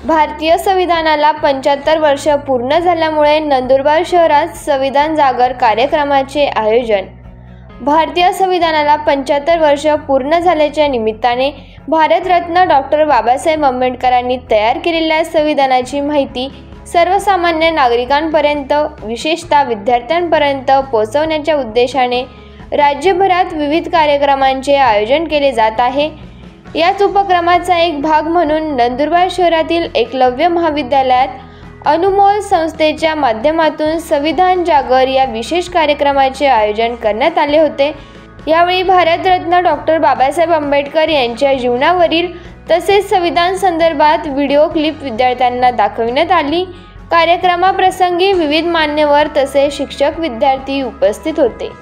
भारतीय संविधानाला 75 वर्ष पूर्ण झाल्यामुळे नंदुरबार शहरात संविधान जागर कार्यक्रमाचे आयोजन। भारतीय संविधानाला 75 वर्ष पूर्ण झाल्याच्या निमित्ताने भारतरत्न डॉक्टर बाबासाहेब आंबेडकरांनी तयार केलेल्या संविधानाची माहिती सर्वसामान्य नागरिकांपर्यंत, विशेषतः विद्यार्थ्यांपर्यंत पोहोचवण्याच्या उद्देशाने राज्यभरात विविध कार्यक्रमांचे आयोजन केले जात आहे। याच उपक्रमाचा एक भाग म्हणून नंदुरबार शहरातील एकलव्य महाविद्यालयात अनुमोल संस्थेच्या माध्यमातून संविधान जागर या विशेष कार्यक्रमाचे आयोजन करण्यात आले होते। यावेळी भारतरत्न डॉक्टर बाबासाहेब आंबेडकर यांच्या जीवनावरील तसेच संविधान संदर्भात व्हिडिओ क्लिप विद्यार्थ्यांना दाखविण्यात आली। कार्यक्रमाप्रसंगी विविध मान्यवर तसेच शिक्षक विद्यार्थी उपस्थित होते।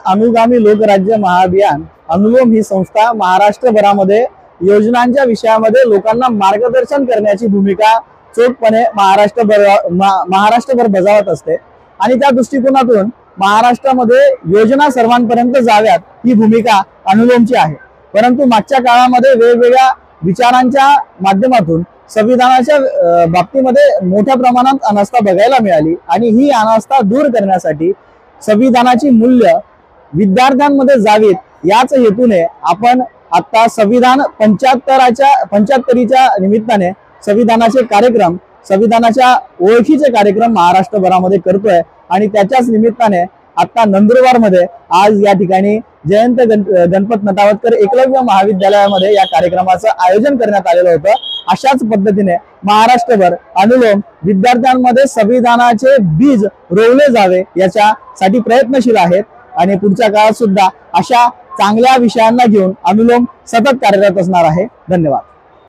अनुगामी लोकराज्य महाअभियान अनुलोम ही संस्था महाराष्ट्रभरामध्ये योजनांच्या विषयामध्ये लोकांना मार्गदर्शन करण्याची भूमिका चोखपणे महाराष्ट्रभर बजावत असते आणि त्या दृष्टिकोनातून महाराष्ट्रामध्ये योजना सर्वांपर्यंत जाव्यात ही भूमिका अनुलोमची आहे। परंतु मागच्या काळामध्ये वेगवेगळ्या विचारांच्या माध्यमातून संविधानाच्या बाबतीमध्ये मोठ्या प्रमाणात अनास्था बघायला मिळाली आणि ही अनास्था दूर करण्यासाठी संविधानाची मूल्य विद्यार्थ्यांमध्ये जावीत याच हेतूने आपण आता संविधान 75च्या निमित्ताने संविधानाचे कार्यक्रम, संविधानाच्या ओळखीचे कार्यक्रम महाराष्ट्रभरामध्ये करतोय आणि त्याच्याच निमित्ताने आता नंदुरबारमध्ये आज या ठिकाणी जयंत गणपत नटावतकर एकलव्य महाविद्यालयामध्ये या कार्यक्रमाचं आयोजन करण्यात आलेलं होतं। अशाच पद्धतीने महाराष्ट्रभर अनुलोम विद्यार्थ्यांमध्ये संविधानाचे बीज रोवले जावे याच्यासाठी प्रयत्नशील आहेत आणि पुढच्या काळात सुद्धा अशा चांगल्या विषयांना घेऊन अनुलोम सतत कार्यरत असणार आहे। धन्यवाद।